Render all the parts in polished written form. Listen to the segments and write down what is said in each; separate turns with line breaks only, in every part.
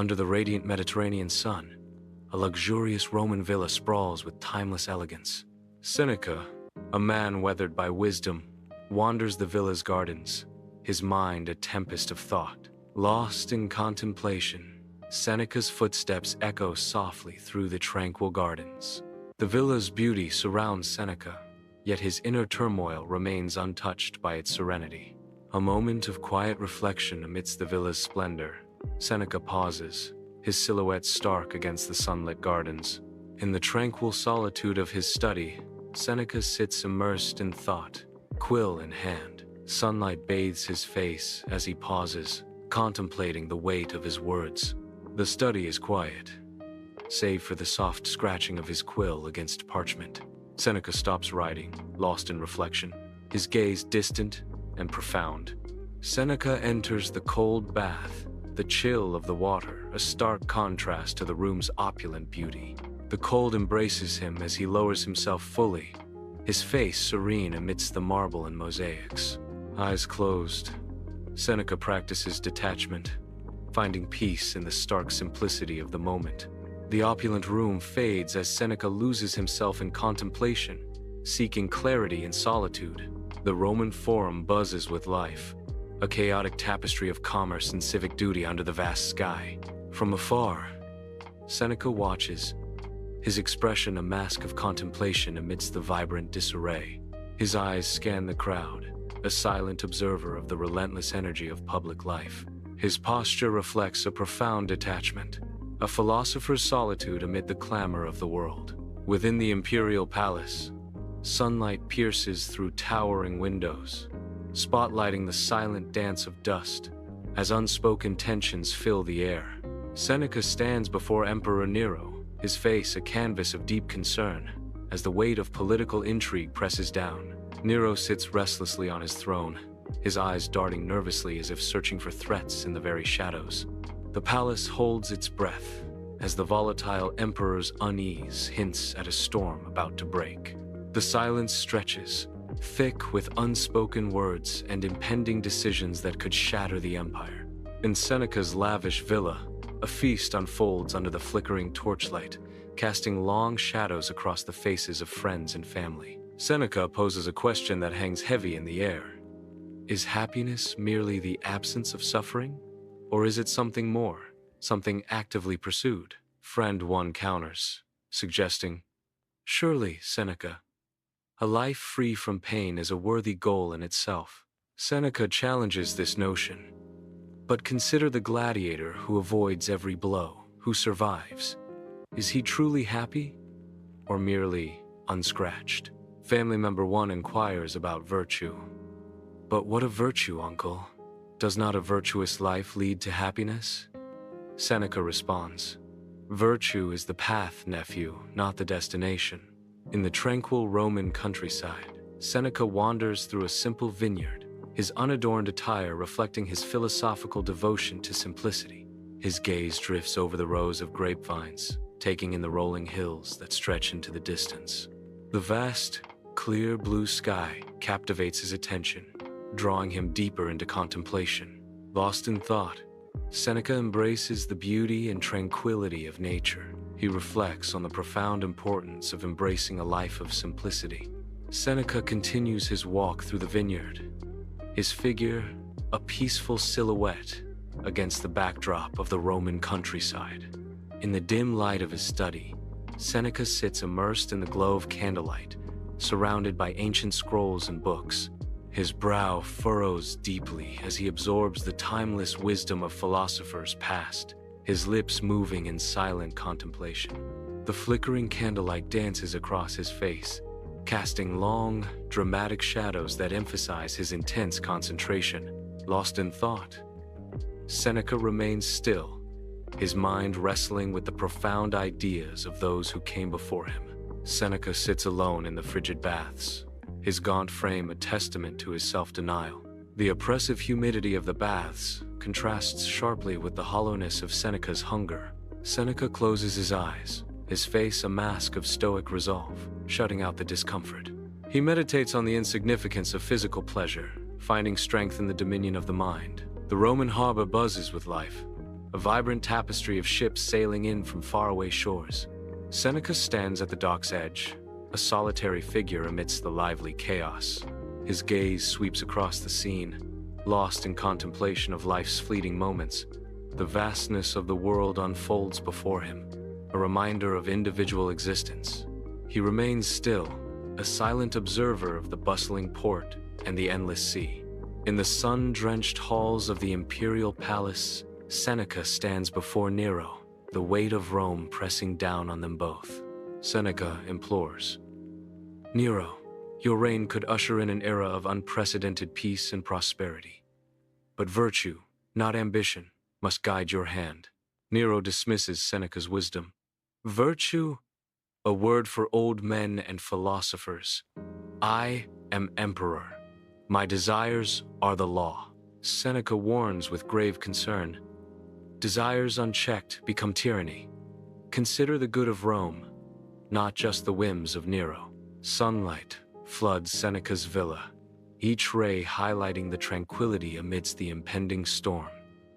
Under the radiant Mediterranean sun, a luxurious Roman villa sprawls with timeless elegance. Seneca, a man weathered by wisdom, wanders the villa's gardens, his mind a tempest of thought. Lost in contemplation, Seneca's footsteps echo softly through the tranquil gardens. The villa's beauty surrounds Seneca, yet his inner turmoil remains untouched by its serenity. A moment of quiet reflection amidst the villa's splendor, Seneca pauses, his silhouette stark against the sunlit gardens. In the tranquil solitude of his study, Seneca sits immersed in thought, quill in hand. Sunlight bathes his face as he pauses, contemplating the weight of his words. The study is quiet, save for the soft scratching of his quill against parchment. Seneca stops writing, lost in reflection, his gaze distant and profound. Seneca enters the cold bath, the chill of the water, a stark contrast to the room's opulent beauty. The cold embraces him as he lowers himself fully, his face serene amidst the marble and mosaics. Eyes closed, Seneca practices detachment, finding peace in the stark simplicity of the moment. The opulent room fades as Seneca loses himself in contemplation, seeking clarity in solitude. The Roman Forum buzzes with life, a chaotic tapestry of commerce and civic duty under the vast sky. From afar, Seneca watches, his expression a mask of contemplation amidst the vibrant disarray. His eyes scan the crowd, a silent observer of the relentless energy of public life. His posture reflects a profound detachment, a philosopher's solitude amid the clamor of the world. Within the imperial palace, sunlight pierces through towering windows, spotlighting the silent dance of dust as unspoken tensions fill the air. Seneca stands before Emperor Nero, his face a canvas of deep concern, as the weight of political intrigue presses down. Nero sits restlessly on his throne, his eyes darting nervously as if searching for threats in the very shadows. The palace holds its breath, as the volatile emperor's unease hints at a storm about to break. The silence stretches, thick with unspoken words and impending decisions that could shatter the empire. In Seneca's lavish villa, a feast unfolds under the flickering torchlight, casting long shadows across the faces of friends and family. Seneca poses a question that hangs heavy in the air. Is happiness merely the absence of suffering? Or is it something more, something actively pursued? Friend one counters, suggesting, surely, Seneca, a life free from pain is a worthy goal in itself. Seneca challenges this notion. But consider the gladiator who avoids every blow, who survives. Is he truly happy, or merely unscratched? Family member one inquires about virtue. But what of virtue, uncle? Does not a virtuous life lead to happiness? Seneca responds, virtue is the path, nephew, not the destination. In the tranquil Roman countryside, Seneca wanders through a simple vineyard, his unadorned attire reflecting his philosophical devotion to simplicity. His gaze drifts over the rows of grapevines, taking in the rolling hills that stretch into the distance. The vast, clear blue sky captivates his attention, drawing him deeper into contemplation. Lost in thought, Seneca embraces the beauty and tranquility of nature. He reflects on the profound importance of embracing a life of simplicity. Seneca continues his walk through the vineyard, his figure a peaceful silhouette against the backdrop of the Roman countryside. In the dim light of his study, Seneca sits immersed in the glow of candlelight, surrounded by ancient scrolls and books. His brow furrows deeply as he absorbs the timeless wisdom of philosophers past, his lips moving in silent contemplation. The flickering candlelight dances across his face, casting long, dramatic shadows that emphasize his intense concentration. Lost in thought, Seneca remains still, his mind wrestling with the profound ideas of those who came before him. Seneca sits alone in the frigid baths, his gaunt frame a testament to his self-denial. The oppressive humidity of the baths contrasts sharply with the hollowness of Seneca's hunger. Seneca closes his eyes, his face a mask of stoic resolve, shutting out the discomfort. He meditates on the insignificance of physical pleasure, finding strength in the dominion of the mind. The Roman harbor buzzes with life, a vibrant tapestry of ships sailing in from faraway shores. Seneca stands at the dock's edge, a solitary figure amidst the lively chaos. His gaze sweeps across the scene, lost in contemplation of life's fleeting moments. The vastness of the world unfolds before him, a reminder of individual existence. He remains still, a silent observer of the bustling port and the endless sea. In the sun-drenched halls of the imperial palace, Seneca stands before Nero, the weight of Rome pressing down on them both. Seneca implores, "Nero, your reign could usher in an era of unprecedented peace and prosperity. But virtue, not ambition, must guide your hand." Nero dismisses Seneca's wisdom. "Virtue? A word for old men and philosophers. I am emperor. My desires are the law." Seneca warns with grave concern. "Desires unchecked become tyranny. Consider the good of Rome, not just the whims of Nero." Sunlight floods Seneca's villa, each ray highlighting the tranquility amidst the impending storm.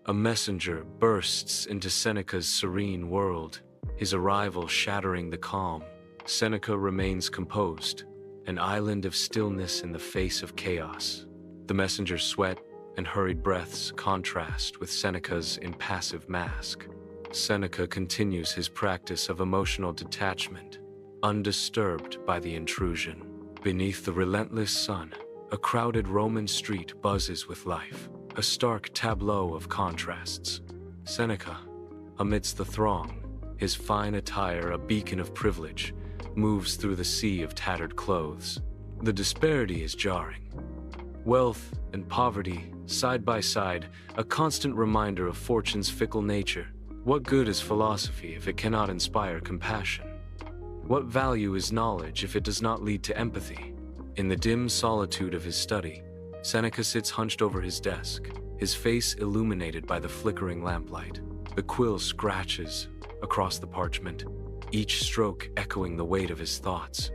A messenger bursts into Seneca's serene world, his arrival shattering the calm. Seneca remains composed, an island of stillness in the face of chaos. The messenger's sweat and hurried breaths contrast with Seneca's impassive mask. Seneca continues his practice of emotional detachment, undisturbed by the intrusion. Beneath the relentless sun, a crowded Roman street buzzes with life, a stark tableau of contrasts. Seneca, amidst the throng, his fine attire a beacon of privilege, moves through the sea of tattered clothes. The disparity is jarring. Wealth and poverty, side by side, a constant reminder of fortune's fickle nature. What good is philosophy if it cannot inspire compassion? What value is knowledge if it does not lead to empathy? In the dim solitude of his study, Seneca sits hunched over his desk, his face illuminated by the flickering lamplight. The quill scratches across the parchment, each stroke echoing the weight of his thoughts.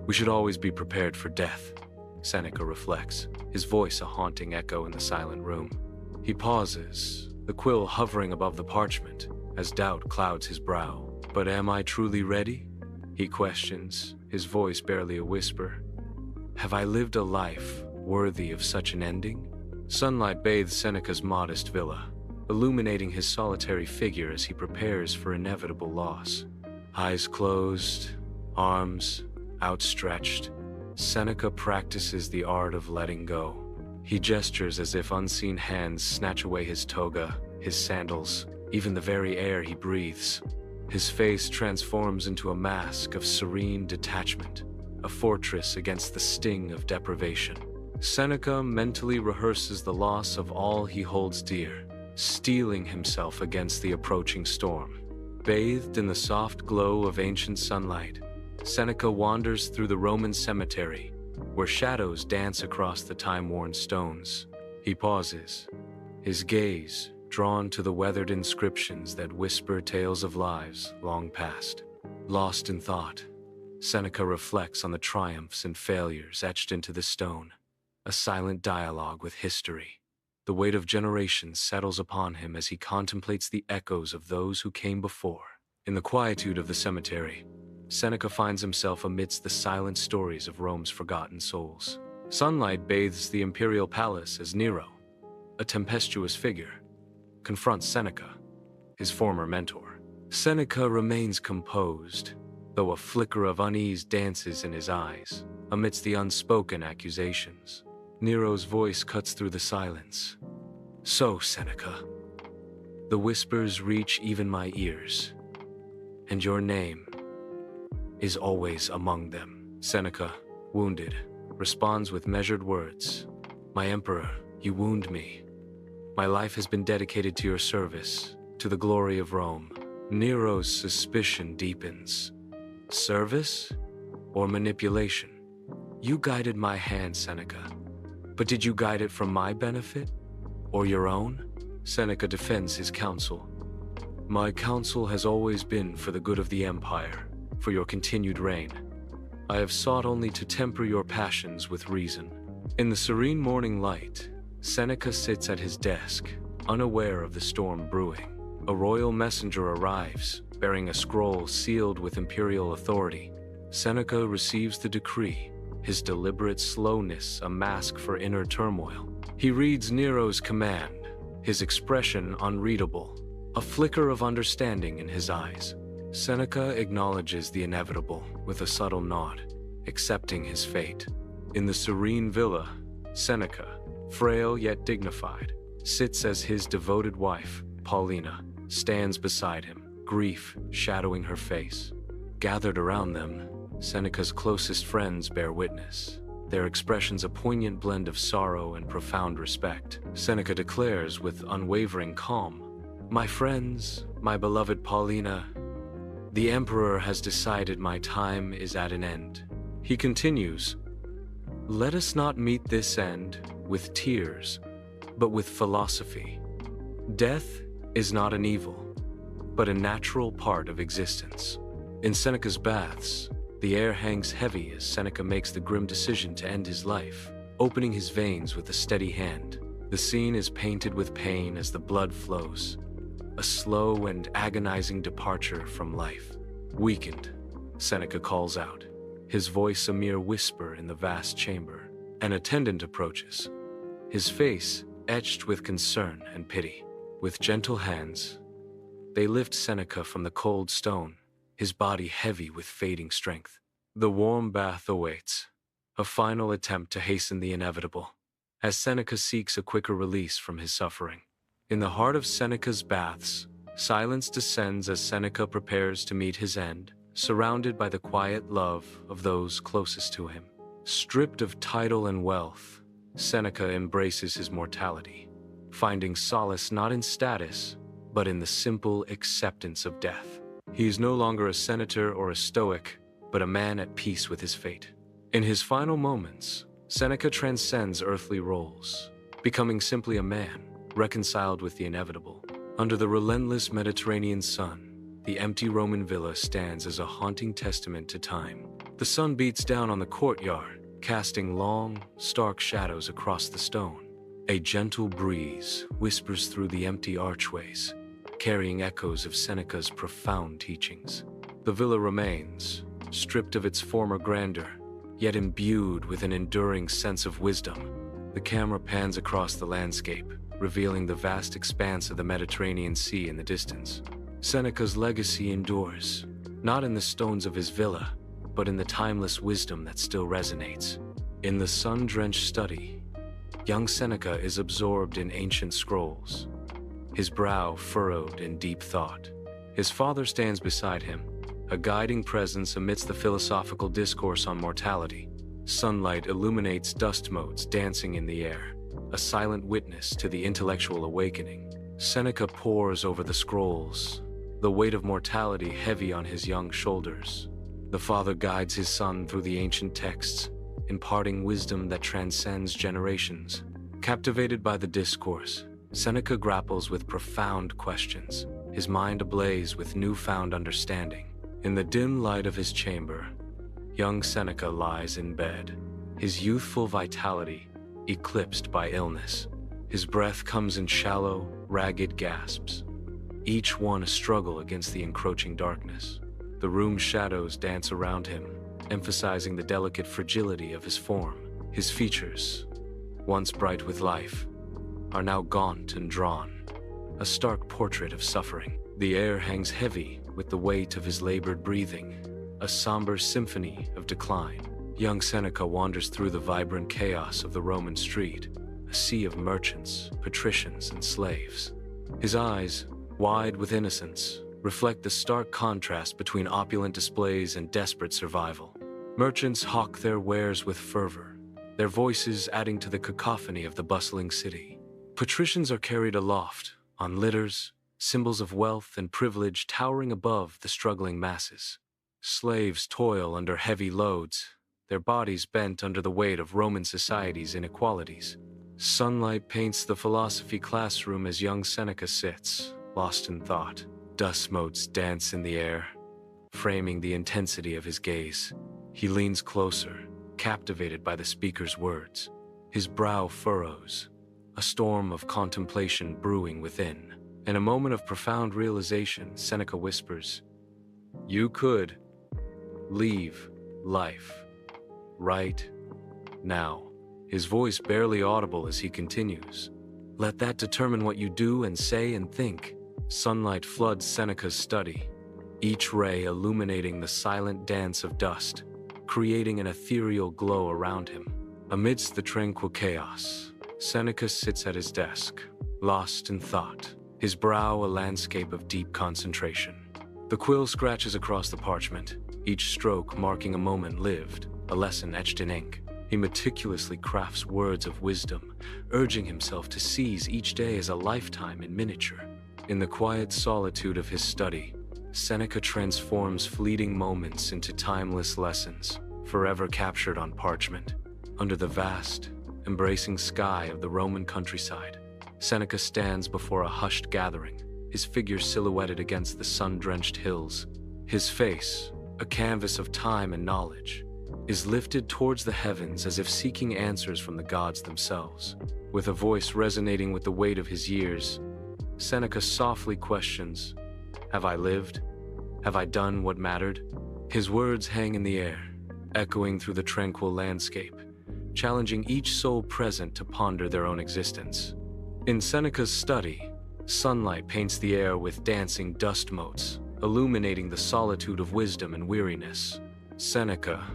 "We should always be prepared for death," Seneca reflects, his voice a haunting echo in the silent room. He pauses, the quill hovering above the parchment, as doubt clouds his brow. "But am I truly ready?" he questions, his voice barely a whisper. "Have I lived a life worthy of such an ending?" Sunlight bathes Seneca's modest villa, illuminating his solitary figure as he prepares for inevitable loss. Eyes closed, arms outstretched, Seneca practices the art of letting go. He gestures as if unseen hands snatch away his toga, his sandals, even the very air he breathes. His face transforms into a mask of serene detachment, a fortress against the sting of deprivation. Seneca mentally rehearses the loss of all he holds dear, steeling himself against the approaching storm. Bathed in the soft glow of ancient sunlight, Seneca wanders through the Roman cemetery, where shadows dance across the time-worn stones. He pauses, his gaze drawn to the weathered inscriptions that whisper tales of lives long past. Lost in thought, Seneca reflects on the triumphs and failures etched into the stone, a silent dialogue with history. The weight of generations settles upon him as he contemplates the echoes of those who came before. In the quietude of the cemetery, Seneca finds himself amidst the silent stories of Rome's forgotten souls. Sunlight bathes the imperial palace as Nero, a tempestuous figure, confronts Seneca, his former mentor. Seneca remains composed, though a flicker of unease dances in his eyes amidst the unspoken accusations. Nero's voice cuts through the silence. "So, Seneca, the whispers reach even my ears, and your name is always among them." Seneca, wounded, responds with measured words. "My emperor, you wound me. My life has been dedicated to your service, to the glory of Rome." Nero's suspicion deepens. Service or manipulation? "You guided my hand, Seneca. But did you guide it for my benefit or your own?" Seneca defends his counsel. "My counsel has always been for the good of the empire, for your continued reign. I have sought only to temper your passions with reason." In the serene morning light, Seneca sits at his desk, unaware of the storm brewing. A royal messenger arrives, bearing a scroll sealed with imperial authority. Seneca receives the decree, his deliberate slowness a mask for inner turmoil. He reads Nero's command, his expression unreadable, a flicker of understanding in his eyes. Seneca acknowledges the inevitable with a subtle nod, accepting his fate. In the serene villa, Seneca, frail yet dignified, sits as his devoted wife, Paulina, stands beside him, grief shadowing her face. Gathered around them, Seneca's closest friends bear witness, their expressions a poignant blend of sorrow and profound respect. Seneca declares with unwavering calm, "My friends, my beloved Paulina, the emperor has decided my time is at an end." He continues, "Let us not meet this end with tears, but with philosophy. Death is not an evil, but a natural part of existence." In Seneca's baths, the air hangs heavy as Seneca makes the grim decision to end his life, opening his veins with a steady hand. The scene is painted with pain as the blood flows, a slow and agonizing departure from life. Weakened, Seneca calls out, his voice a mere whisper in the vast chamber. An attendant approaches, his face etched with concern and pity. With gentle hands, they lift Seneca from the cold stone, his body heavy with fading strength. The warm bath awaits, a final attempt to hasten the inevitable, as Seneca seeks a quicker release from his suffering. In the heart of Seneca's baths, silence descends as Seneca prepares to meet his end, surrounded by the quiet love of those closest to him. Stripped of title and wealth, Seneca embraces his mortality, finding solace not in status, but in the simple acceptance of death. He is no longer a senator or a Stoic, but a man at peace with his fate. In his final moments, Seneca transcends earthly roles, becoming simply a man, reconciled with the inevitable. Under the relentless Mediterranean sun, the empty Roman villa stands as a haunting testament to time. The sun beats down on the courtyard, casting long, stark shadows across the stone. A gentle breeze whispers through the empty archways, carrying echoes of Seneca's profound teachings. The villa remains, stripped of its former grandeur, yet imbued with an enduring sense of wisdom. The camera pans across the landscape, revealing the vast expanse of the Mediterranean Sea in the distance. Seneca's legacy endures, not in the stones of his villa, but in the timeless wisdom that still resonates. In the sun-drenched study, young Seneca is absorbed in ancient scrolls, his brow furrowed in deep thought. His father stands beside him, a guiding presence amidst the philosophical discourse on mortality. Sunlight illuminates dust motes dancing in the air, a silent witness to the intellectual awakening. Seneca pores over the scrolls, the weight of mortality heavy on his young shoulders. The father guides his son through the ancient texts, imparting wisdom that transcends generations. Captivated by the discourse, Seneca grapples with profound questions, his mind ablaze with newfound understanding. In the dim light of his chamber, young Seneca lies in bed, his youthful vitality eclipsed by illness. His breath comes in shallow, ragged gasps, each one a struggle against the encroaching darkness. The room's shadows dance around him, emphasizing the delicate fragility of his form. His features, once bright with life, are now gaunt and drawn, a stark portrait of suffering. The air hangs heavy with the weight of his labored breathing, a somber symphony of decline. Young Seneca wanders through the vibrant chaos of the Roman street, a sea of merchants, patricians, and slaves. His eyes, wide with innocence, reflect the stark contrast between opulent displays and desperate survival. Merchants hawk their wares with fervor, their voices adding to the cacophony of the bustling city. Patricians are carried aloft, on litters, symbols of wealth and privilege towering above the struggling masses. Slaves toil under heavy loads, their bodies bent under the weight of Roman society's inequalities. Sunlight paints the philosophy classroom as young Seneca sits, lost in thought. Dust motes dance in the air, framing the intensity of his gaze. He leans closer, captivated by the speaker's words. His brow furrows, a storm of contemplation brewing within. In a moment of profound realization, Seneca whispers, "You could leave life right now." His voice barely audible as he continues, "Let that determine what you do and say and think." Sunlight floods Seneca's study, each ray illuminating the silent dance of dust, creating an ethereal glow around him. Amidst the tranquil chaos, Seneca sits at his desk, lost in thought, his brow a landscape of deep concentration. The quill scratches across the parchment, each stroke marking a moment lived, a lesson etched in ink. He meticulously crafts words of wisdom, urging himself to seize each day as a lifetime in miniature. In the quiet solitude of his study, Seneca transforms fleeting moments into timeless lessons, forever captured on parchment. Under the vast, embracing sky of the Roman countryside, Seneca stands before a hushed gathering, his figure silhouetted against the sun-drenched hills. His face, a canvas of time and knowledge, is lifted towards the heavens as if seeking answers from the gods themselves. With a voice resonating with the weight of his years, Seneca softly questions, "Have I lived? Have I done what mattered?" His words hang in the air, echoing through the tranquil landscape, challenging each soul present to ponder their own existence. In Seneca's study, sunlight paints the air with dancing dust motes, illuminating the solitude of wisdom and weariness. Seneca,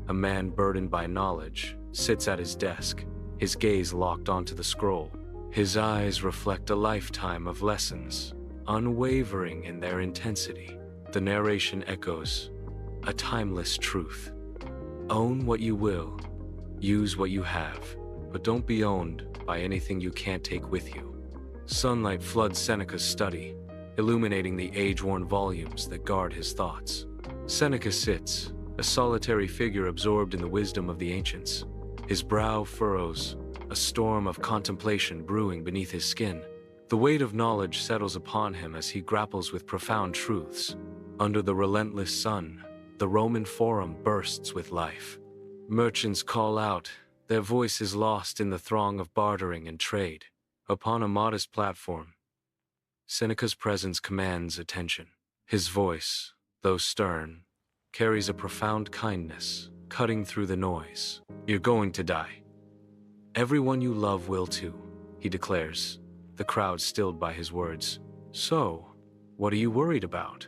a man burdened by knowledge, sits at his desk, his gaze locked onto the scroll. His eyes reflect a lifetime of lessons, unwavering in their intensity. The narration echoes, a timeless truth. Own what you will, use what you have, but don't be owned by anything you can't take with you. Sunlight floods Seneca's study, illuminating the age-worn volumes that guard his thoughts. Seneca sits, a solitary figure absorbed in the wisdom of the ancients. His brow furrows, a storm of contemplation brewing beneath his skin. The weight of knowledge settles upon him as he grapples with profound truths. Under the relentless sun, the Roman Forum bursts with life. Merchants call out, their voices lost in the throng of bartering and trade. Upon a modest platform, Seneca's presence commands attention. His voice, though stern, carries a profound kindness, cutting through the noise. "You're going to die. Everyone you love will too," he declares, the crowd stilled by his words. "So, what are you worried about?"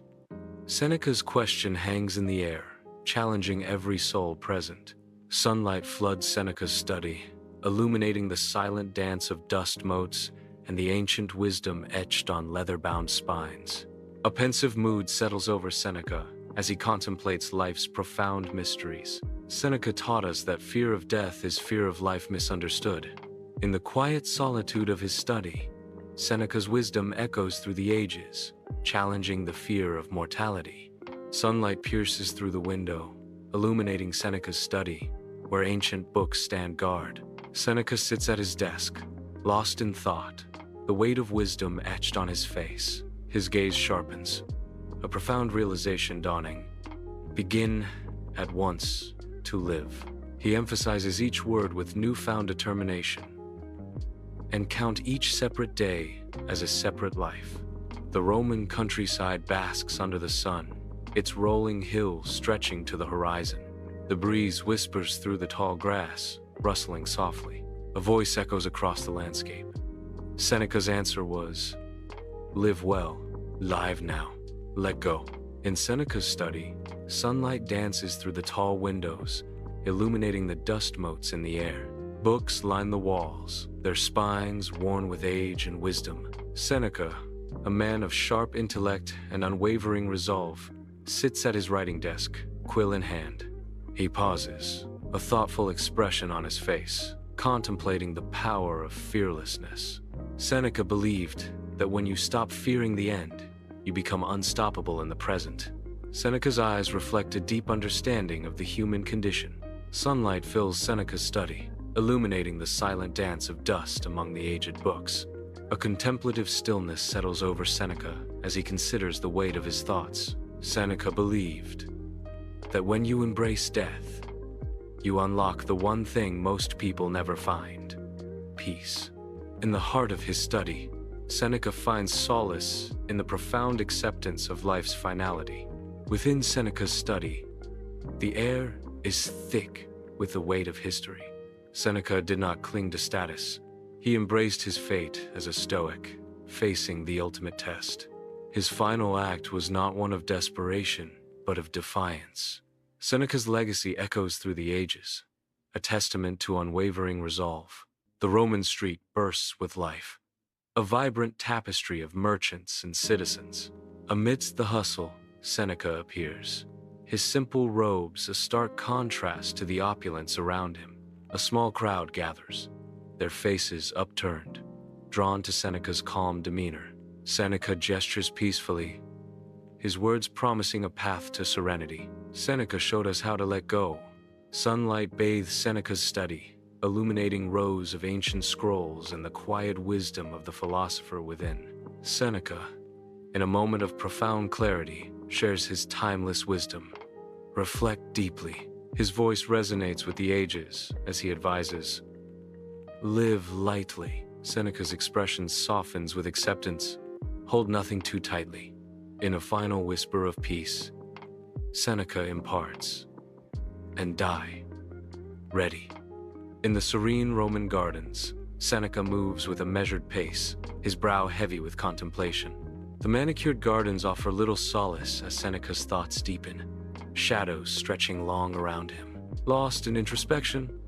Seneca's question hangs in the air, challenging every soul present. Sunlight floods Seneca's study, illuminating the silent dance of dust motes and the ancient wisdom etched on leather-bound spines. A pensive mood settles over Seneca as he contemplates life's profound mysteries. Seneca taught us that fear of death is fear of life misunderstood. In the quiet solitude of his study, Seneca's wisdom echoes through the ages, challenging the fear of mortality. Sunlight pierces through the window, illuminating Seneca's study, where ancient books stand guard. Seneca sits at his desk, lost in thought, the weight of wisdom etched on his face. His gaze sharpens, a profound realization dawning. Begin at once to live. He emphasizes each word with newfound determination. And count each separate day as a separate life. The Roman countryside basks under the sun, its rolling hills stretching to the horizon. The breeze whispers through the tall grass, rustling softly. A voice echoes across the landscape. Seneca's answer was, "Live well, live now, let go." In Seneca's study, sunlight dances through the tall windows, illuminating the dust motes in the air. Books line the walls, their spines worn with age and wisdom. Seneca, a man of sharp intellect and unwavering resolve, sits at his writing desk, quill in hand. He pauses, a thoughtful expression on his face, contemplating the power of fearlessness. Seneca believed that when you stop fearing the end, you become unstoppable in the present. Seneca's eyes reflect a deep understanding of the human condition. Sunlight fills Seneca's study, illuminating the silent dance of dust among the aged books. A contemplative stillness settles over Seneca as he considers the weight of his thoughts. Seneca believed that when you embrace death, you unlock the one thing most people never find: peace. In the heart of his study, Seneca finds solace in the profound acceptance of life's finality. Within Seneca's study, the air is thick with the weight of history. Seneca did not cling to status. He embraced his fate as a Stoic, facing the ultimate test. His final act was not one of desperation, but of defiance. Seneca's legacy echoes through the ages, a testament to unwavering resolve. The Roman street bursts with life, a vibrant tapestry of merchants and citizens. Amidst the hustle, Seneca appears, his simple robes a stark contrast to the opulence around him. A small crowd gathers, their faces upturned, drawn to Seneca's calm demeanor. Seneca gestures peacefully, his words promising a path to serenity. Seneca showed us how to let go. Sunlight bathes Seneca's study, illuminating rows of ancient scrolls and the quiet wisdom of the philosopher within. Seneca, in a moment of profound clarity, shares his timeless wisdom. Reflect deeply. His voice resonates with the ages as he advises, live lightly. Seneca's expression softens with acceptance. Hold nothing too tightly. In a final whisper of peace, Seneca imparts, and die ready. In the serene Roman gardens, Seneca moves with a measured pace, his brow heavy with contemplation. The manicured gardens offer little solace as Seneca's thoughts deepen, shadows stretching long around him. Lost in introspection,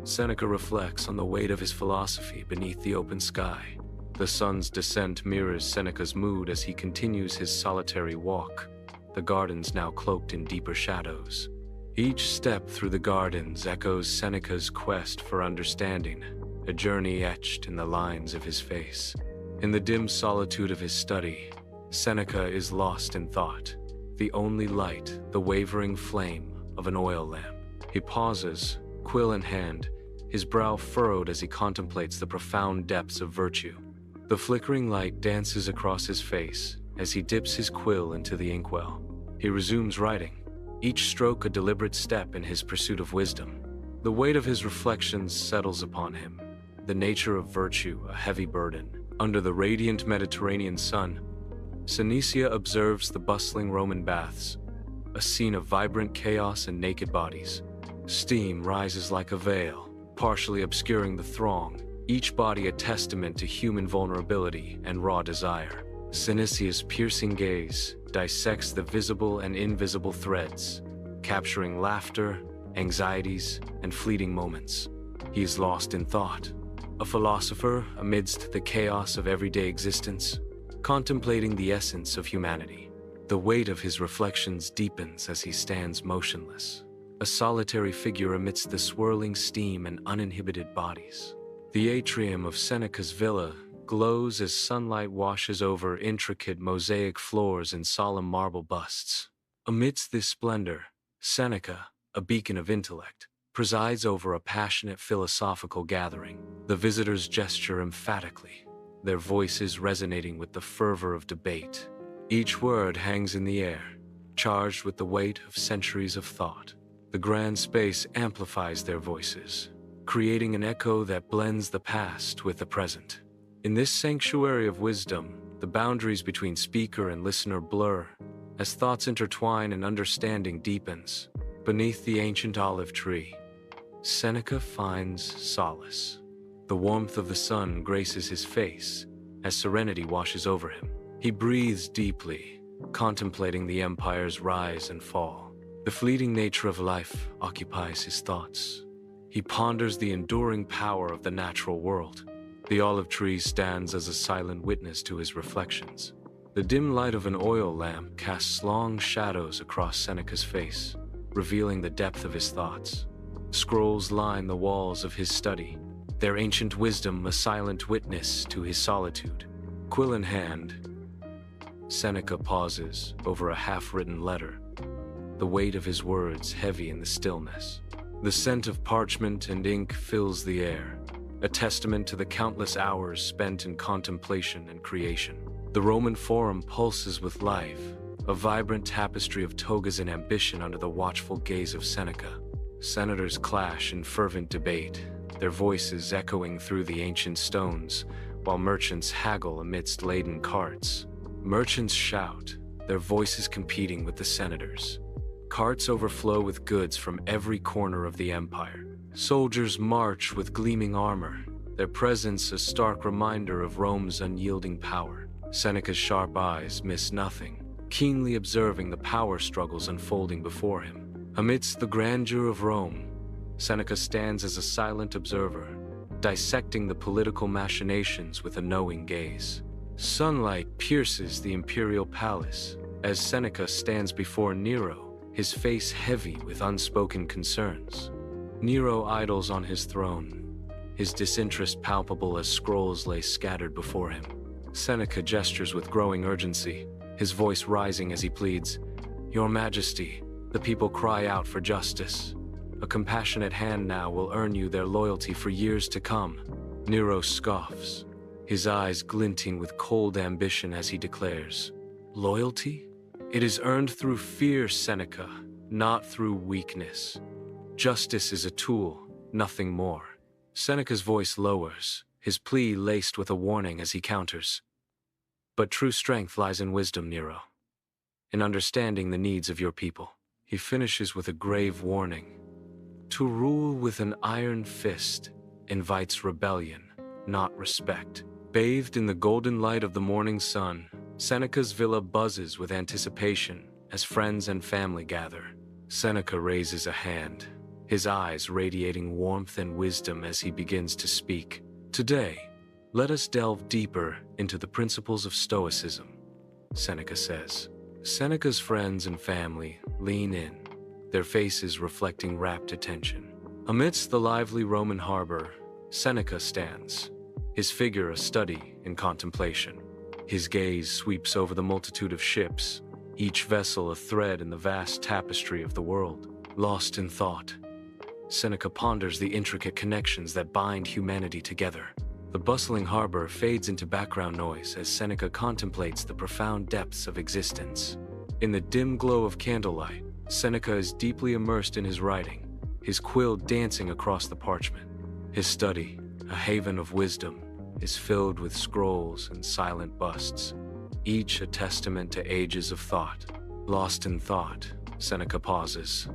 Seneca reflects on the weight of his philosophy beneath the open sky. The sun's descent mirrors Seneca's mood as he continues his solitary walk, the gardens now cloaked in deeper shadows. Each step through the gardens echoes Seneca's quest for understanding, a journey etched in the lines of his face. In the dim solitude of his study, Seneca is lost in thought, the only light, the wavering flame of an oil lamp. He pauses, quill in hand, his brow furrowed as he contemplates the profound depths of virtue. The flickering light dances across his face as he dips his quill into the inkwell. He resumes writing, each stroke a deliberate step in his pursuit of wisdom. The weight of his reflections settles upon him, the nature of virtue a heavy burden. Under the radiant Mediterranean sun, Seneca observes the bustling Roman baths, a scene of vibrant chaos and naked bodies. Steam rises like a veil, partially obscuring the throng, each body a testament to human vulnerability and raw desire. Seneca's piercing gaze dissects the visible and invisible threads, capturing laughter, anxieties, and fleeting moments. He is lost in thought, a philosopher amidst the chaos of everyday existence, contemplating the essence of humanity. The weight of his reflections deepens as he stands motionless, a solitary figure amidst the swirling steam and uninhibited bodies. The atrium of Seneca's villa glows as sunlight washes over intricate mosaic floors and solemn marble busts. Amidst this splendor, Seneca, a beacon of intellect, presides over a passionate philosophical gathering. The visitors gesture emphatically, their voices resonating with the fervor of debate. Each word hangs in the air, charged with the weight of centuries of thought. The grand space amplifies their voices, creating an echo that blends the past with the present. In this sanctuary of wisdom, the boundaries between speaker and listener blur, as thoughts intertwine and understanding deepens. Beneath the ancient olive tree, Seneca finds solace. The warmth of the sun graces his face as serenity washes over him. He breathes deeply, contemplating the empire's rise and fall. The fleeting nature of life occupies his thoughts. He ponders the enduring power of the natural world. The olive tree stands as a silent witness to his reflections. The dim light of an oil lamp casts long shadows across Seneca's face, revealing the depth of his thoughts. Scrolls line the walls of his study, their ancient wisdom a silent witness to his solitude. Quill in hand, Seneca pauses over a half-written letter, the weight of his words heavy in the stillness. The scent of parchment and ink fills the air, a testament to the countless hours spent in contemplation and creation. The Roman Forum pulses with life, a vibrant tapestry of togas and ambition under the watchful gaze of Seneca. Senators clash in fervent debate, their voices echoing through the ancient stones, while merchants haggle amidst laden carts. Merchants shout, their voices competing with the senators. Carts overflow with goods from every corner of the empire. Soldiers march with gleaming armor, their presence a stark reminder of Rome's unyielding power. Seneca's sharp eyes miss nothing, keenly observing the power struggles unfolding before him. Amidst the grandeur of Rome, Seneca stands as a silent observer, dissecting the political machinations with a knowing gaze. Sunlight pierces the imperial palace as Seneca stands before Nero, his face heavy with unspoken concerns. Nero idles on his throne, his disinterest palpable as scrolls lay scattered before him. Seneca gestures with growing urgency, his voice rising as he pleads, "Your Majesty, the people cry out for justice. A compassionate hand now will earn you their loyalty for years to come." Nero scoffs, his eyes glinting with cold ambition as he declares, "Loyalty? It is earned through fear, Seneca, not through weakness. Justice is a tool, nothing more." Seneca's voice lowers, his plea laced with a warning as he counters, "But true strength lies in wisdom, Nero, in understanding the needs of your people." He finishes with a grave warning. To rule with an iron fist invites rebellion, not respect. Bathed in the golden light of the morning sun, Seneca's villa buzzes with anticipation as friends and family gather. Seneca raises a hand, his eyes radiating warmth and wisdom as he begins to speak. "Today, let us delve deeper into the principles of Stoicism," Seneca says. Seneca's friends and family lean in, their faces reflecting rapt attention. Amidst the lively Roman harbor, Seneca stands, his figure a study in contemplation. His gaze sweeps over the multitude of ships, each vessel a thread in the vast tapestry of the world. Lost in thought, Seneca ponders the intricate connections that bind humanity together. The bustling harbor fades into background noise as Seneca contemplates the profound depths of existence. In the dim glow of candlelight, Seneca is deeply immersed in his writing, his quill dancing across the parchment. His study, a haven of wisdom, is filled with scrolls and silent busts, each a testament to ages of thought. Lost in thought, Seneca pauses,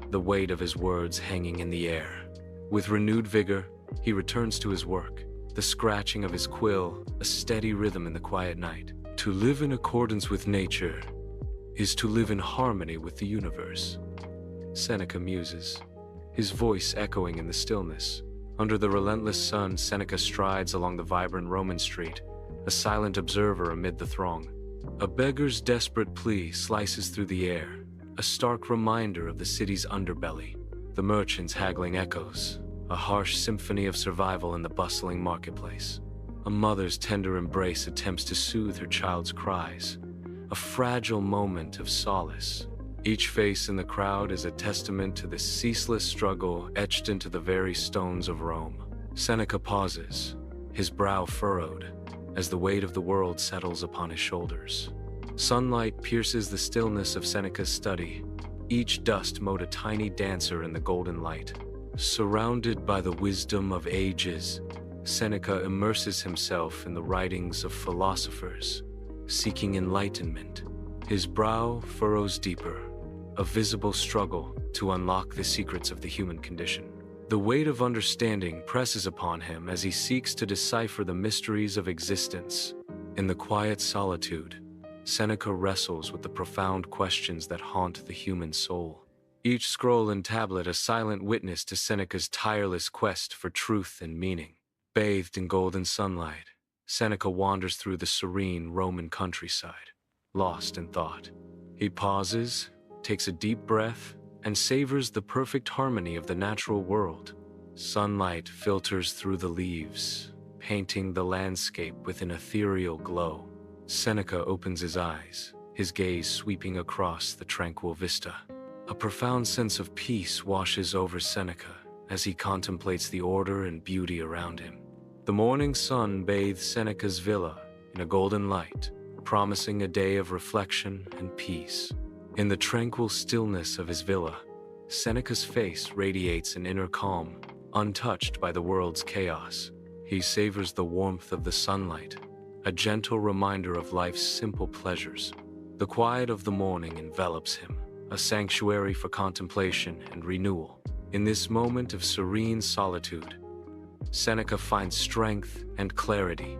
the weight of his words hanging in the air. With renewed vigor, he returns to his work, the scratching of his quill a steady rhythm in the quiet night. To live in accordance with nature is to live in harmony with the universe, Seneca muses, his voice echoing in the stillness. Under the relentless sun, Seneca strides along the vibrant Roman street, a silent observer amid the throng. A beggar's desperate plea slices through the air, a stark reminder of the city's underbelly. The merchant's haggling echoes, a harsh symphony of survival in the bustling marketplace. A mother's tender embrace attempts to soothe her child's cries, a fragile moment of solace. Each face in the crowd is a testament to the ceaseless struggle etched into the very stones of Rome. Seneca pauses, his brow furrowed, as the weight of the world settles upon his shoulders. Sunlight pierces the stillness of Seneca's study, each dust mote a tiny dancer in the golden light. Surrounded by the wisdom of ages, Seneca immerses himself in the writings of philosophers, seeking enlightenment. His brow furrows deeper, a visible struggle to unlock the secrets of the human condition. The weight of understanding presses upon him as he seeks to decipher the mysteries of existence. In the quiet solitude, Seneca wrestles with the profound questions that haunt the human soul. Each scroll and tablet a silent witness to Seneca's tireless quest for truth and meaning. Bathed in golden sunlight, Seneca wanders through the serene Roman countryside, lost in thought. He pauses, takes a deep breath, and savors the perfect harmony of the natural world. Sunlight filters through the leaves, painting the landscape with an ethereal glow. Seneca opens his eyes, his gaze sweeping across the tranquil vista. A profound sense of peace washes over Seneca as he contemplates the order and beauty around him. The morning sun bathes Seneca's villa in a golden light, promising a day of reflection and peace. In the tranquil stillness of his villa, Seneca's face radiates an inner calm, untouched by the world's chaos. He savors the warmth of the sunlight, a gentle reminder of life's simple pleasures. The quiet of the morning envelops him, a sanctuary for contemplation and renewal. In this moment of serene solitude, Seneca finds strength and clarity.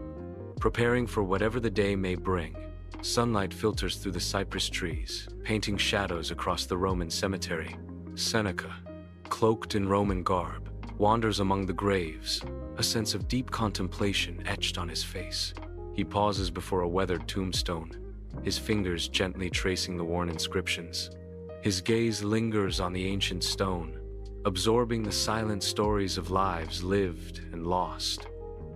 Preparing for whatever the day may bring, sunlight filters through the cypress trees, painting shadows across the Roman cemetery. Seneca, cloaked in Roman garb, wanders among the graves, a sense of deep contemplation etched on his face. He pauses before a weathered tombstone, his fingers gently tracing the worn inscriptions. His gaze lingers on the ancient stone, absorbing the silent stories of lives lived and lost.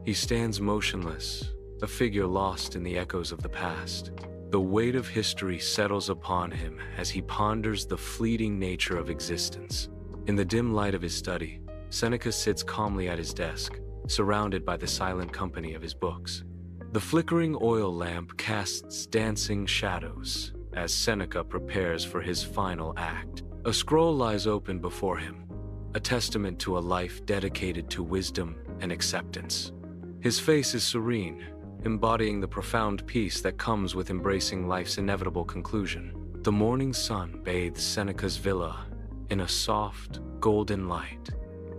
He stands motionless, a figure lost in the echoes of the past. The weight of history settles upon him as he ponders the fleeting nature of existence. In the dim light of his study, Seneca sits calmly at his desk, surrounded by the silent company of his books. The flickering oil lamp casts dancing shadows as Seneca prepares for his final act. A scroll lies open before him, a testament to a life dedicated to wisdom and acceptance. His face is serene, embodying the profound peace that comes with embracing life's inevitable conclusion. The morning sun bathes Seneca's villa in a soft, golden light,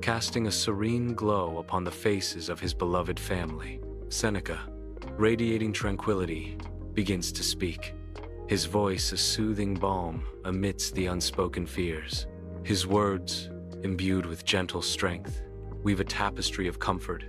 casting a serene glow upon the faces of his beloved family. Seneca, radiating tranquility, begins to speak, his voice a soothing balm amidst the unspoken fears. His words, imbued with gentle strength, weave a tapestry of comfort,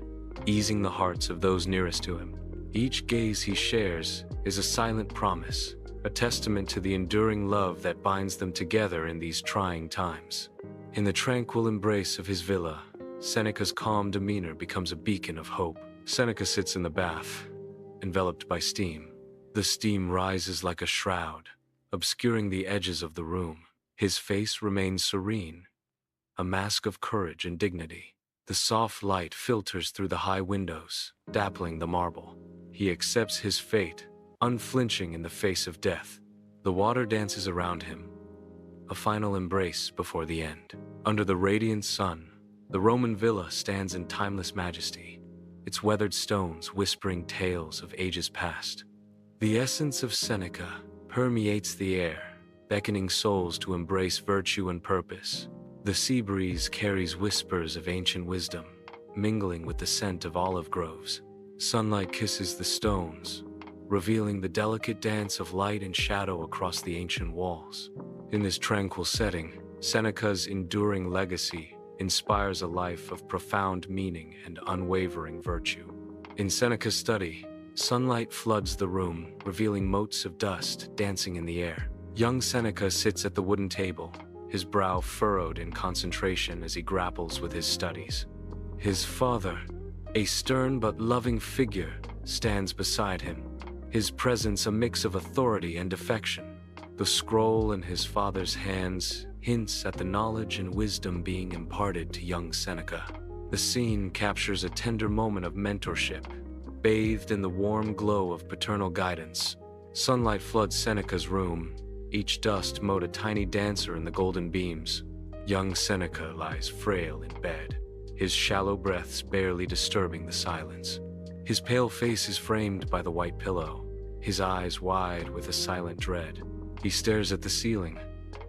easing the hearts of those nearest to him. Each gaze he shares is a silent promise, a testament to the enduring love that binds them together in these trying times. In the tranquil embrace of his villa, Seneca's calm demeanor becomes a beacon of hope. Seneca sits in the bath, enveloped by steam. The steam rises like a shroud, obscuring the edges of the room. His face remains serene, a mask of courage and dignity. The soft light filters through the high windows, dappling the marble. He accepts his fate, unflinching in the face of death. The water dances around him, a final embrace before the end. Under the radiant sun, the Roman villa stands in timeless majesty, its weathered stones whispering tales of ages past. The essence of Seneca permeates the air, beckoning souls to embrace virtue and purpose. The sea breeze carries whispers of ancient wisdom, mingling with the scent of olive groves. Sunlight kisses the stones, revealing the delicate dance of light and shadow across the ancient walls. In this tranquil setting, Seneca's enduring legacy inspires a life of profound meaning and unwavering virtue. In Seneca's study, sunlight floods the room, revealing motes of dust dancing in the air. Young Seneca sits at the wooden table, his brow furrowed in concentration as he grapples with his studies. His father, a stern but loving figure, stands beside him, his presence a mix of authority and affection. The scroll in his father's hands hints at the knowledge and wisdom being imparted to young Seneca. The scene captures a tender moment of mentorship, bathed in the warm glow of paternal guidance. Sunlight floods Seneca's room, each dust mote a tiny dancer in the golden beams. Young Seneca lies frail in bed, his shallow breaths barely disturbing the silence. His pale face is framed by the white pillow, his eyes wide with a silent dread. He stares at the ceiling,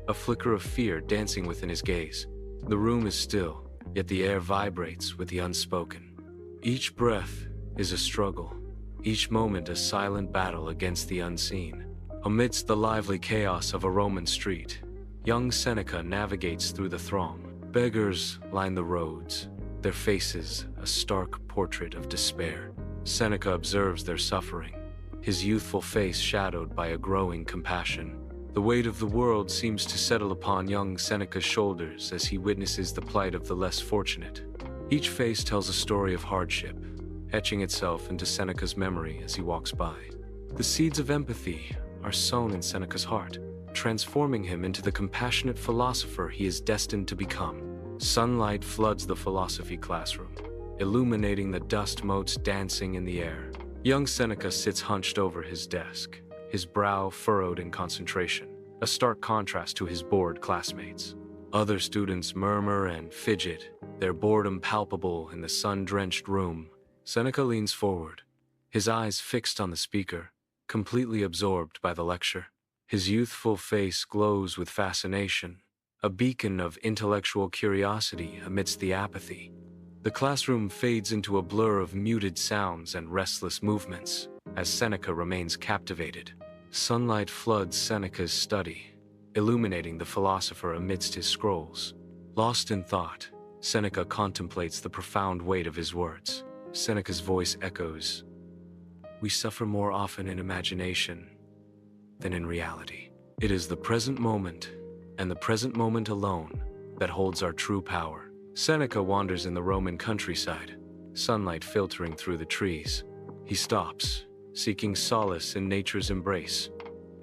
a flicker of fear dancing within his gaze. The room is still, yet the air vibrates with the unspoken. Each breath is a struggle, each moment a silent battle against the unseen. Amidst the lively chaos of a Roman street, young Seneca navigates through the throng. Beggars line the roads, their faces a stark portrait of despair. Seneca observes their suffering, his youthful face shadowed by a growing compassion. The weight of the world seems to settle upon young Seneca's shoulders as he witnesses the plight of the less fortunate. Each face tells a story of hardship, etching itself into Seneca's memory as he walks by. The seeds of empathy are sown in Seneca's heart, transforming him into the compassionate philosopher he is destined to become. Sunlight floods the philosophy classroom, illuminating the dust motes dancing in the air. Young Seneca sits hunched over his desk, his brow furrowed in concentration, a stark contrast to his bored classmates. Other students murmur and fidget, their boredom palpable in the sun-drenched room. Seneca leans forward, his eyes fixed on the speaker, completely absorbed by the lecture. His youthful face glows with fascination, a beacon of intellectual curiosity amidst the apathy. The classroom fades into a blur of muted sounds and restless movements, as Seneca remains captivated. Sunlight floods Seneca's study, illuminating the philosopher amidst his scrolls. Lost in thought, Seneca contemplates the profound weight of his words. Seneca's voice echoes, "We suffer more often in imagination than in reality. It is the present moment, and the present moment alone, that holds our true power." Seneca wanders in the Roman countryside, sunlight filtering through the trees. He stops, seeking solace in nature's embrace,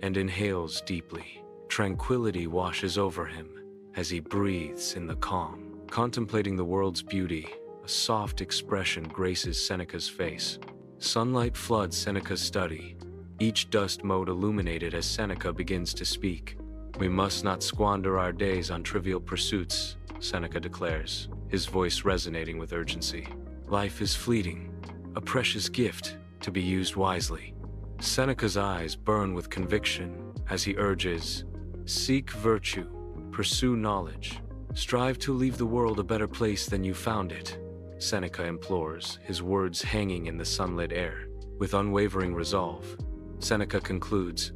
and inhales deeply. Tranquility washes over him as he breathes in the calm. Contemplating the world's beauty, a soft expression graces Seneca's face. Sunlight floods Seneca's study, each dust mote illuminated as Seneca begins to speak. "We must not squander our days on trivial pursuits," Seneca declares, his voice resonating with urgency. "Life is fleeting, a precious gift to be used wisely." Seneca's eyes burn with conviction as he urges, "Seek virtue, pursue knowledge, strive to leave the world a better place than you found it," Seneca implores, his words hanging in the sunlit air. With unwavering resolve, Seneca concludes,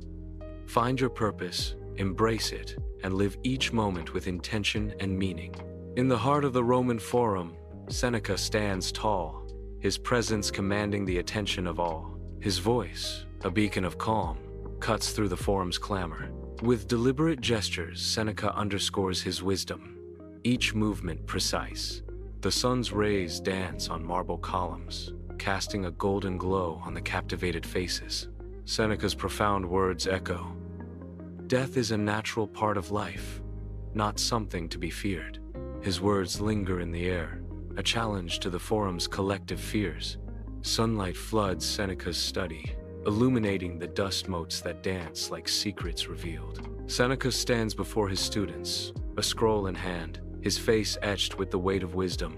"Find your purpose, embrace it, and live each moment with intention and meaning." In the heart of the Roman Forum, Seneca stands tall, his presence commanding the attention of all. His voice, a beacon of calm, cuts through the forum's clamor. With deliberate gestures, Seneca underscores his wisdom, each movement precise. The sun's rays dance on marble columns, casting a golden glow on the captivated faces. Seneca's profound words echo, "Death is a natural part of life, not something to be feared." His words linger in the air, a challenge to the forum's collective fears. Sunlight floods Seneca's study, illuminating the dust motes that dance like secrets revealed. Seneca stands before his students, a scroll in hand, his face etched with the weight of wisdom.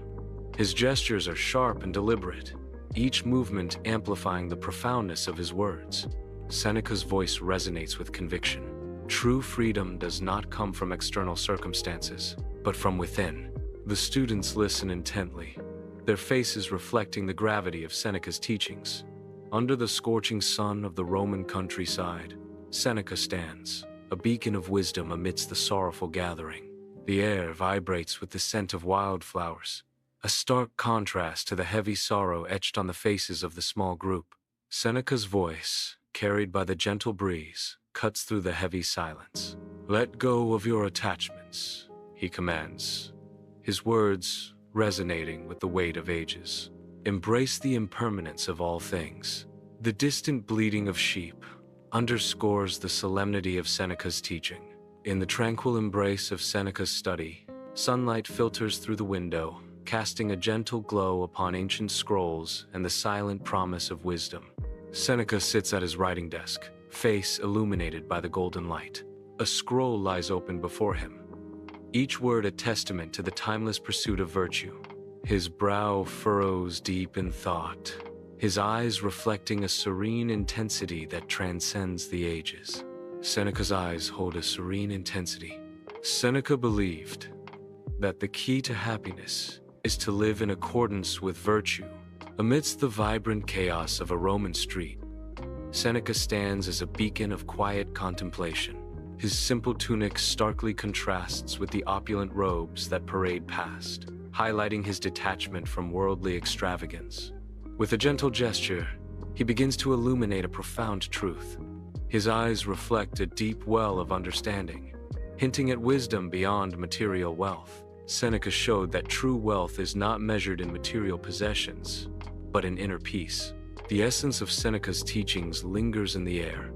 His gestures are sharp and deliberate, each movement amplifying the profoundness of his words. Seneca's voice resonates with conviction. True freedom does not come from external circumstances, but from within. The students listen intently, their faces reflecting the gravity of Seneca's teachings. Under the scorching sun of the Roman countryside, Seneca stands, a beacon of wisdom amidst the sorrowful gathering. The air vibrates with the scent of wildflowers, a stark contrast to the heavy sorrow etched on the faces of the small group. Seneca's voice, carried by the gentle breeze, cuts through the heavy silence. "Let go of your attachments," he commands, his words resonating with the weight of ages. "Embrace the impermanence of all things." The distant bleating of sheep underscores the solemnity of Seneca's teaching. In the tranquil embrace of Seneca's study, sunlight filters through the window, casting a gentle glow upon ancient scrolls and the silent promise of wisdom. Seneca sits at his writing desk, face illuminated by the golden light. A scroll lies open before him, each word a testament to the timeless pursuit of virtue. His brow furrows deep in thought, his eyes reflecting a serene intensity that transcends the ages. Seneca's eyes hold a serene intensity. Seneca believed that the key to happiness is to live in accordance with virtue. Amidst the vibrant chaos of a Roman street, Seneca stands as a beacon of quiet contemplation. His simple tunic starkly contrasts with the opulent robes that parade past, highlighting his detachment from worldly extravagance. With a gentle gesture, he begins to illuminate a profound truth. His eyes reflect a deep well of understanding, hinting at wisdom beyond material wealth. Seneca showed that true wealth is not measured in material possessions, but in inner peace. The essence of Seneca's teachings lingers in the air,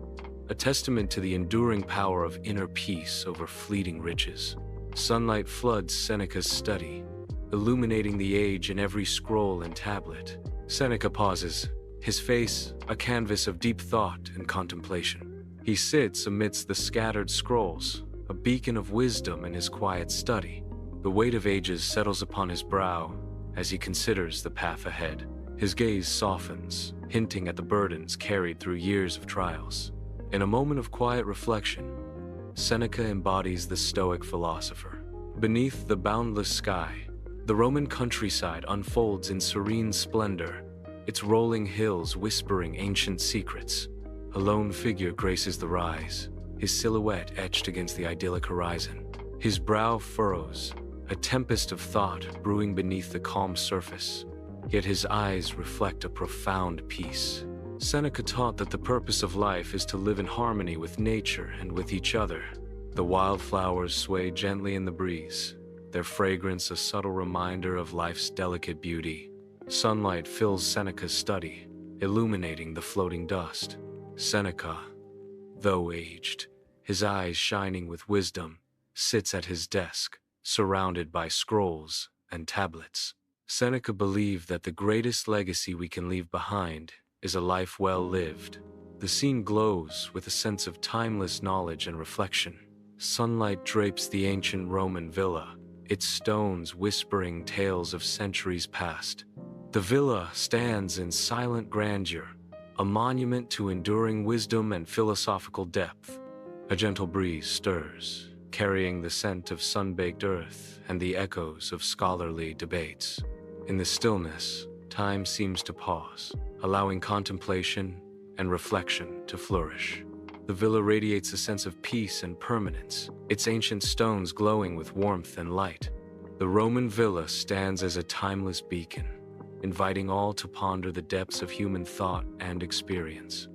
a testament to the enduring power of inner peace over fleeting riches. Sunlight floods Seneca's study, illuminating the age in every scroll and tablet. Seneca pauses, his face a canvas of deep thought and contemplation. He sits amidst the scattered scrolls, a beacon of wisdom in his quiet study. The weight of ages settles upon his brow as he considers the path ahead. His gaze softens, hinting at the burdens carried through years of trials. In a moment of quiet reflection, Seneca embodies the Stoic philosopher. Beneath the boundless sky, the Roman countryside unfolds in serene splendor, its rolling hills whispering ancient secrets. A lone figure graces the rise, his silhouette etched against the idyllic horizon. His brow furrows, a tempest of thought brewing beneath the calm surface, yet his eyes reflect a profound peace. Seneca taught that the purpose of life is to live in harmony with nature and with each other. The wildflowers sway gently in the breeze, their fragrance a subtle reminder of life's delicate beauty. Sunlight fills Seneca's study, illuminating the floating dust. Seneca, though aged, his eyes shining with wisdom, sits at his desk, surrounded by scrolls and tablets. Seneca believed that the greatest legacy we can leave behind is a life well lived. The scene glows with a sense of timeless knowledge and reflection. Sunlight drapes the ancient Roman villa, its stones whispering tales of centuries past. The villa stands in silent grandeur, a monument to enduring wisdom and philosophical depth. A gentle breeze stirs, carrying the scent of sun-baked earth and the echoes of scholarly debates. In the stillness, time seems to pause, allowing contemplation and reflection to flourish. The villa radiates a sense of peace and permanence, its ancient stones glowing with warmth and light. The Roman villa stands as a timeless beacon, inviting all to ponder the depths of human thought and experience.